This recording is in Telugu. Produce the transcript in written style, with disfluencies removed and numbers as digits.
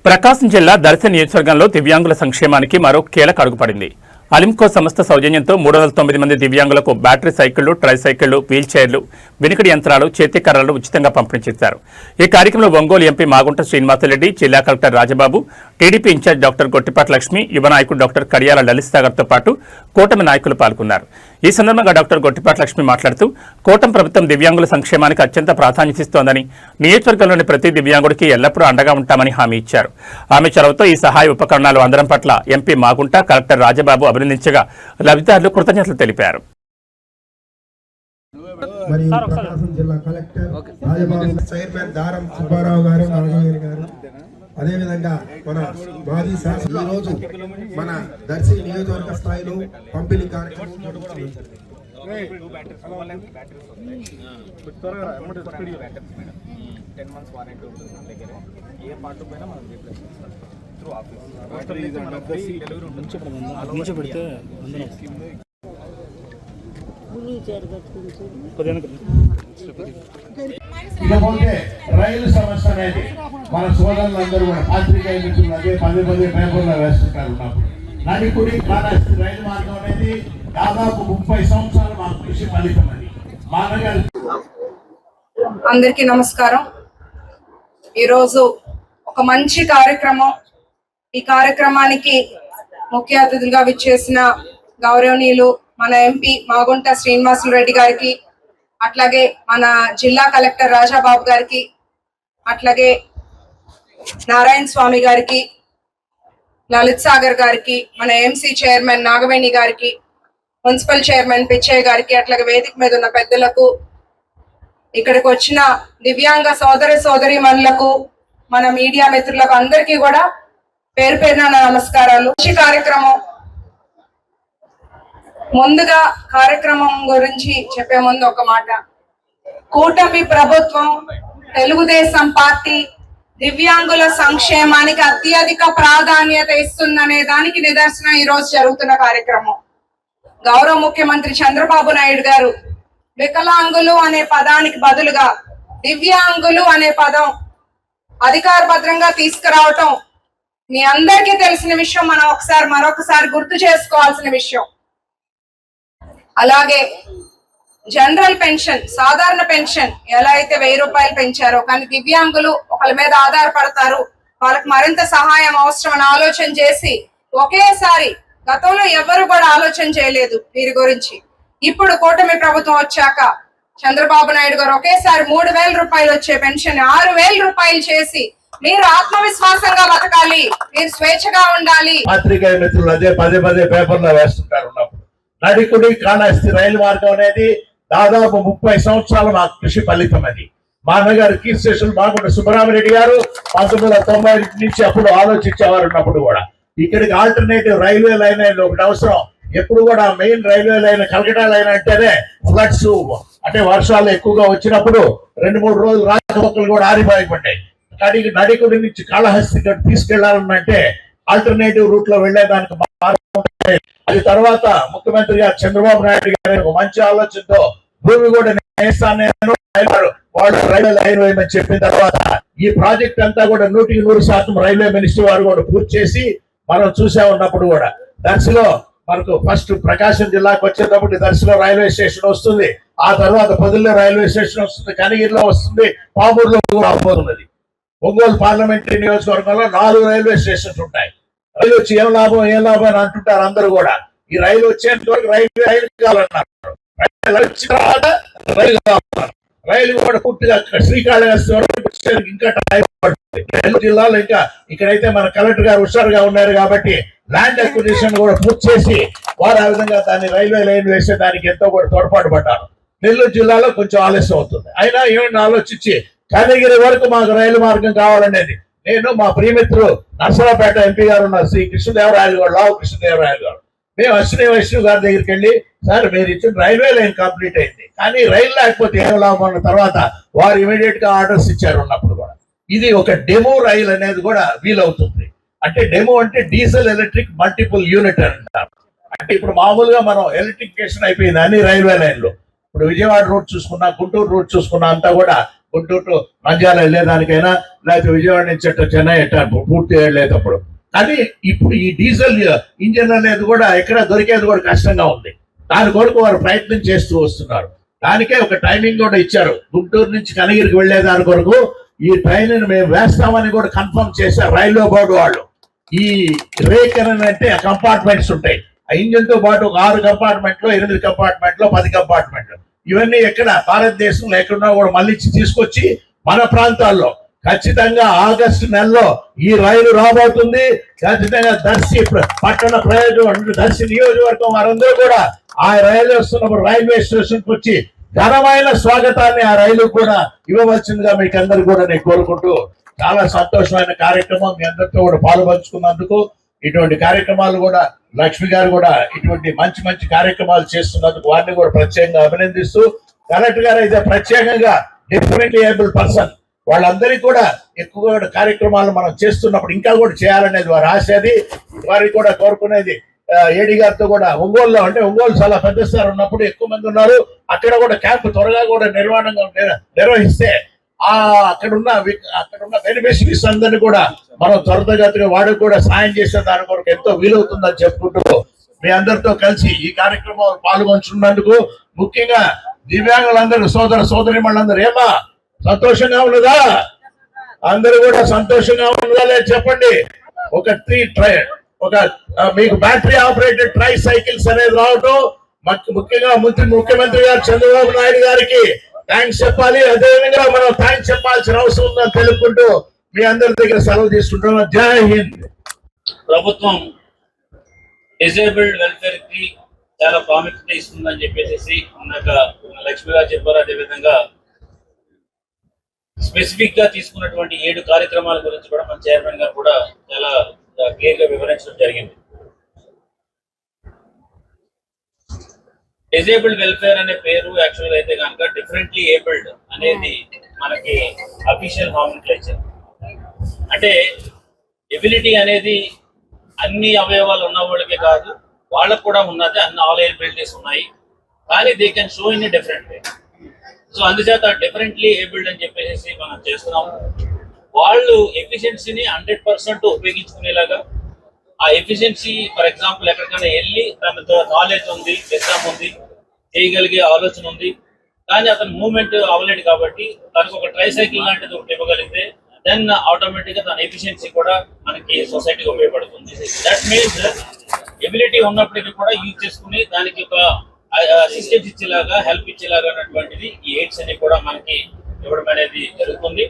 ప్రకాశం జిల్లా దర్శి నియోజకవర్గంలో దివ్యాంగుల సంక్షేమానికి మరో కీలక అడుగు పడింది. అలింకో సంస్థ సౌజన్యంతో 309 మంది దివ్యాంగులకు బ్యాటరీ సైకిళ్లు, ట్రైసైకిళ్లు, వీల్ చైర్లు, వినికిడి యంత్రాలు, చేతికర్రలు ఉచితంగా పంపిణీ చేశారు. ఈ కార్యక్రమంలో ఒంగోలు ఎంపీ మాగుంట శ్రీనివాసరెడ్డి, జిల్లా collector Rajababu, TDP incharge doctor Gottipati Lakshmi, యువ నాయకుడు డాక్టర్ కడియాల లలిత్ సాగర్తో పాటు కూటమి నాయకులు పాల్గొన్నారు. ఈ సందర్భంగా డాక్టర్ గొట్టిపాటి లక్ష్మి మాట్లాడుతూ కూటమి ప్రభుత్వం దివ్యాంగుల సంక్షేమానికి అత్యంత ప్రాధాన్యతనిస్తోందని, నియోజకవర్గంలోని ప్రతి దివ్యాంగుడికి ఎల్లప్పుడూ అండగా ఉంటామని హామీ ఇచ్చారు. ఆమె చొరవతో ఈ సహాయ ఉపకరణాలు అందడం పట్ల ఎంపీ మాగుంట, కలెక్టర్ రాజబాబు అభినందించగా లబ్ధిదారులు కృతజ్ఞతలు తెలిపారు. ప్రకాశం జిల్లా కలెక్టర్ రాజబాబు, చైర్మన్ దారం సుబ్బారావు గారు, నాగవేణి గారు, అదేవిధంగా మన మాజీ శాసన రోజు మన దర్శి నియోజకవర్గ స్థాయిలో పంపిణీ కార్యక్రమం జరుగుతుంది. ఇకపోతే రైలు సమస్య అనేది మన సోదరులందరూ కూడా పాత్రికేయ మిత్రులు అదే పదే పేపర్లో వేస్తుంటారు. నడికుడి కాళహస్తి రైలు మార్గం అనేది దాదాపు 30 సంవత్సరాలు మా కృషి ఫలితం అని మానగారు. అందరికీ నమస్కారం. ఈరోజు ఒక మంచి కార్యక్రమం. ఈ కార్యక్రమానికి ముఖ్య అతిథులుగా విచ్చేసిన గౌరవనీయులు మన ఎంపీ మాగుంట శ్రీనివాసరెడ్డి గారికి, అట్లాగే మన జిల్లా కలెక్టర్ రాజాబాబు గారికి, అట్లాగే నారాయణ స్వామి గారికి, లలిత్ సాగర్ గారికి, మన ఎంసీ చైర్మన్ నాగవేణి గారికి, మున్సిపల్ చైర్మన్ పిచ్చయ్య గారికి, అట్లాగే వేదిక మీద ఉన్న పెద్దలకు, ఇక్కడికి వచ్చిన దివ్యాంగ సోదరి మనులకు, మన మీడియా మిత్రులకు అందరికీ కూడా పేరు పేరున నమస్కారాలు. ఈ కార్యక్రమం ముందుగా కార్యక్రమం గురించి చెప్పే ముందు ఒక మాట. కూటమి ప్రభుత్వం, తెలుగుదేశం పార్టీ దివ్యాంగుల సంక్షేమానికి అత్యధిక ప్రాధాన్యత ఇస్తుందనే దానికి నిదర్శనం ఈ రోజు జరుగుతున్న కార్యక్రమం. గౌరవ ముఖ్యమంత్రి చంద్రబాబు నాయుడు గారు వికలాంగులు అనే పదానికి బదులుగా దివ్యాంగులు అనే పదం అధికారభద్రంగా తీసుకురావటం మీ అందరికీ తెలిసిన విషయం. మనం మరొకసారి గుర్తు చేసుకోవాల్సిన విషయం. అలాగే జనరల్ పెన్షన్, సాధారణ పెన్షన్ ఎలా అయితే 1000 రూపాయలు పెంచారో, కానీ దివ్యాంగులు ఒకళ్ళ మీద ఆధారపడతారు, వాళ్ళకి మరింత సహాయం అవసరం అని ఆలోచన చేసి ఒకేసారి, గతంలో ఎవరు కూడా ఆలోచన చేయలేదు వీరి గురించి. ఇప్పుడు కూటమి ప్రభుత్వం వచ్చాక చంద్రబాబు నాయుడు గారు ఒకేసారి 3000 రూపాయలు వచ్చే పెన్షన్ 6000 రూపాయలు చేసి, మీరు ఆత్మవిశ్వాసంగా బతకాలి, మీరు స్వేచ్ఛగా ఉండాలి. పాత్రికేయ మిత్రులు అదే పదే పేపర్లో వేస్తుంటారు. నడికుడి కాళహస్తి రైలు మార్గం అనేది దాదాపు 30 సంవత్సరాలు మా కృషి ఫలితం అది. మా అన్నగారు కీర్తిశేషులు మాగుంట సుబ్బరామరెడ్డి గారు 1990 నుంచి అప్పుడు ఆలోచించేవారు. ఉన్నప్పుడు కూడా ఇక్కడికి ఆల్టర్నేటివ్ రైల్వే లైన్ అనేది ఒకటి అవసరం. ఎప్పుడు కూడా main railway line Kolkata line అంటేనే ఫ్లడ్స్, అంటే వర్షాలు ఎక్కువగా వచ్చినప్పుడు 2-3 రోజులు రాకపోకలు కూడా ఆరిపోయిపోతాయి. నడికుడి నుంచి కాళహస్తి తీసుకెళ్లాలంటే ఆల్టర్నేటివ్ రూట్ లో వెళ్లేదానికి అది తర్వాత ముఖ్యమంత్రి గారు చంద్రబాబు నాయుడు గారి ఒక మంచి ఆలోచనతో భూమి కూడా వాళ్ళు రైల్వే లైన్ వేయమని చెప్పిన తర్వాత ఈ ప్రాజెక్ట్ అంతా కూడా 100% రైల్వే మినిస్టర్ వారు కూడా పూర్తి చేసి మనం చూసా. ఉన్నప్పుడు కూడా దర్శిలో మనకు ఫస్ట్ ప్రకాశం జిల్లాకు వచ్చేటప్పుడు దర్శిలో రైల్వే స్టేషన్ వస్తుంది, ఆ తర్వాత పొదిల్లో రైల్వే స్టేషన్ వస్తుంది, కనిగిరిలో వస్తుంది, పామూరులో కూడా రాబోతున్నది. ఒంగోలు పార్లమెంటరీ నియోజకవర్గంలో 4 రైల్వే స్టేషన్స్ ఉంటాయి. రైలు వచ్చి ఏం లాభం అని అంటుంటారు అందరూ కూడా. ఈ రైలు వచ్చేంత వరకు రైలు కావాలన్నారు, వచ్చిన తర్వాత రైలు కావాలన్నారు. రైలు కూడా పూర్తిగా శ్రీకాళహస్తి వరకు వచ్చేందుకు ఇంకా టైం పడుతుంది. నెల్లూరు జిల్లాలో ఇంకా ఇక్కడైతే మన కలెక్టర్ గారు హుషారుగా ఉన్నారు కాబట్టి ల్యాండ్ అక్విజిషన్ కూడా పూర్తి చేసి వారు ఆ విధంగా దాన్ని రైల్వే లైన్ వేసే దానికి ఎంతో కూడా తోడ్పాటు పడ్డారు. నెల్లూరు జిల్లాలో కొంచెం ఆలస్యం అవుతుంది. అయినా ఏమైనా ఆలోచించి కనిగిరి వరకు మాకు రైలు మార్గం కావాలనేది నేను, మా ప్రియమిత్రులు నర్సరావుపేట ఎంపీ గారు ఉన్నారు, శ్రీ కృష్ణదేవరాయలు గారు, లావు కృష్ణదేవరాయలు గారు, మేము అశ్విని వైష్ణవ్ గారి దగ్గరికి వెళ్ళి, సార్ మీరు ఇచ్చిన రైల్వే లైన్ కంప్లీట్ అయింది, కానీ రైలు లేకపోతే ఏం లాభం అన్న తర్వాత వారు ఇమీడియట్ గా ఆర్డర్స్ ఇచ్చారు. ఉన్నప్పుడు కూడా ఇది ఒక డెమో రైలు అనేది కూడా వీలవుతుంది. అంటే డెమో అంటే డీజిల్ ఎలక్ట్రిక్ మల్టిపుల్ యూనిట్ అంటారు. అంటే ఇప్పుడు మామూలుగా మనం ఎలక్ట్రిఫికేషన్ అయిపోయింది అన్ని రైల్వే లైన్లు. ఇప్పుడు విజయవాడ రూట్ చూసుకున్నా, గుంటూరు రూట్ చూసుకున్నా అంతా కూడా గుంటూరు టు నంద్యాల వెళ్ళేదానికైనా, లేకపోతే విజయవాడ నుంచి అట్లా చెన్నై అట్లా పూర్తి వెళ్ళేటప్పుడు. కానీ ఇప్పుడు ఈ డీజిల్ ఇంజిన్ అనేది కూడా ఎక్కడ దొరికేది కూడా కష్టంగా ఉంది. దాని కొరకు వారు ప్రయత్నం చేస్తూ వస్తున్నారు. దానికే ఒక టైమింగ్ కూడా ఇచ్చారు. గుంటూరు నుంచి కనగిరికి వెళ్లే దాని కొరకు ఈ ట్రైన్ మేము వేస్తామని కూడా కన్ఫర్మ్ చేశారు రైల్వే బోర్డు వాళ్ళు. ఈ రేక్ అంటే కంపార్ట్మెంట్స్ ఉంటాయి. ఆ ఇంజిన్ తో పాటు ఒక 6 కంపార్ట్మెంట్లు, 8 కంపార్ట్మెంట్లు, 10 కంపార్ట్మెంట్లు, ఇవన్నీ ఎక్కడ భారతదేశంలో ఎక్కడున్నా కూడా మళ్ళీ తీసుకొచ్చి మన ప్రాంతాల్లో ఖచ్చితంగా ఆగస్టు నెలలో ఈ రైలు రాబోతుంది. ఖచ్చితంగా దర్శి పట్టణ ప్రయోజనం, దర్శి నియోజకవర్గం వారందరూ కూడా ఆ రైలు వస్తున్నప్పుడు రైల్వే స్టేషన్ కు వచ్చి ఘనమైన స్వాగతాన్ని ఆ రైలు కూడా ఇవ్వవలసిందిగా మీకు అందరు కూడా నేను కోరుకుంటూ, చాలా సంతోషమైన కార్యక్రమం మీ అందరితో కూడా పాలుపంచుకున్నందుకు, ఇటువంటి కార్యక్రమాలు కూడా లక్ష్మి గారు కూడా ఇటువంటి మంచి మంచి కార్యక్రమాలు చేస్తున్నందుకు వారిని కూడా ప్రత్యేకంగా అభినందిస్తూ, కలెక్టర్ గారు అయితే ప్రత్యేకంగా డిఫరెంట్లీ ఏబుల్ పర్సన్ వాళ్ళందరికీ కూడా ఎక్కువ కార్యక్రమాలు మనం చేస్తున్నప్పుడు ఇంకా కూడా చేయాలనేది వారి ఆశ. అది వారికి కూడా కోరుకునేది. ఏడి గారితో కూడా ఒంగోలులో, అంటే ఒంగోలు చాలా పెద్ద సార్ ఉన్నప్పుడు ఎక్కువ మంది ఉన్నారు, అక్కడ కూడా క్యాంప్ త్వరగా కూడా నిర్వహిస్తే అక్కడున్న బెనిఫిషరీస్ అందరినీ కూడా మనం త్వరితగతిగా వాడికి కూడా సాయం చేసే దాని కొరకు ఎంతో వీలవుతుందని చెప్పుకుంటూ, మీ అందరితో కలిసి ఈ కార్యక్రమం పాల్గొంటున్నందుకు, ముఖ్యంగా దివ్యాంగులందరూ సోదర సోదరి మళ్ళందరూ ఏమా సంతోషంగా ఉన్నదా? అందరూ కూడా సంతోషంగా ఉన్నదా లేదు చెప్పండి. మీకు బ్యాటరీ ఆపరేటెడ్ ట్రై సైకిల్స్ అనేది రావటం, ముఖ్యంగా ముఖ్యమంత్రి గారు చంద్రబాబు నాయుడు గారికి థ్యాంక్స్ చెప్పాలి. అదేవిధంగా మనం థ్యాంక్స్ చెప్పాల్సిన అవసరం ఉందని తెలుపుకుంటూ మీ అందరి దగ్గర సెలవు తీసుకుంటున్నాం. జై హింద్. ప్రభుత్వం డిజేబుల్డ్ వెల్ఫేర్ కి చాలా ప్రాముఖ్యత ఇస్తుందని చెప్పేసి ఇందాక లక్ష్మి గారు చెప్పారు. అదేవిధంగా స్పెసిఫిక్ గా తీసుకున్నటువంటి 7 కార్యక్రమాల గురించి కూడా మన చైర్మన్ గారు కూడా చాలా క్లియర్ గా వివరించడం జరిగింది. డిజేబుల్డ్ వెల్ఫేర్ అనే పేరు యాక్చువల్ గా అయితే కనుక డిఫరెంట్లీ ఏబుల్డ్ అనేది మనకి అఫీషియల్ నామినిక్లేచర్. అంటే ఎబిలిటీ అనేది అన్ని అవయవాలు ఉన్న వాళ్ళకే కాదు, వాళ్ళకు కూడా ఉన్నది, అన్ని ఆల్ ఎబిలిటీస్ ఉన్నాయి, కానీ they can show in different way. So అందుచేత డిఫరెంట్లీ ఏబుల్డ్ అని చెప్పేసి మనం చేస్తున్నాము. వాళ్ళు ఎఫిషియన్సీని 100% ఉపయోగించుకునేలాగా, ఆ ఎఫిషియన్సీ ఫర్ ఎగ్జాంపుల్ ఎక్కడికైనా వెళ్ళి తనతో నాలెడ్జ్ ఉంది, ఎగ్జామ్ ఉంది, చేయగలిగే ఆలోచన ఉంది, కానీ అతను మూవ్మెంట్ అవ్వలేడు కాబట్టి తనకు ఒక ట్రై సైకిల్ లాంటిది ఒకటి ఇవ్వగలిగితే దెన్ ఆటోమేటిక్ గా తన ఎఫిషియన్సీ కూడా మనకి సొసైటీకి ఉపయోగపడుతుంది. దట్ మీన్స్ ఎబిలిటీ ఉన్నప్పటికీ కూడా యూజ్ చేసుకుని దానికి ఒక అసిస్టెన్స్ ఇచ్చేలాగా, హెల్ప్ ఇచ్చేలాగా అన్నటువంటిది ఈ ఎయిడ్స్ అన్ని కూడా మనకి ఇవ్వడం అనేది జరుగుతుంది.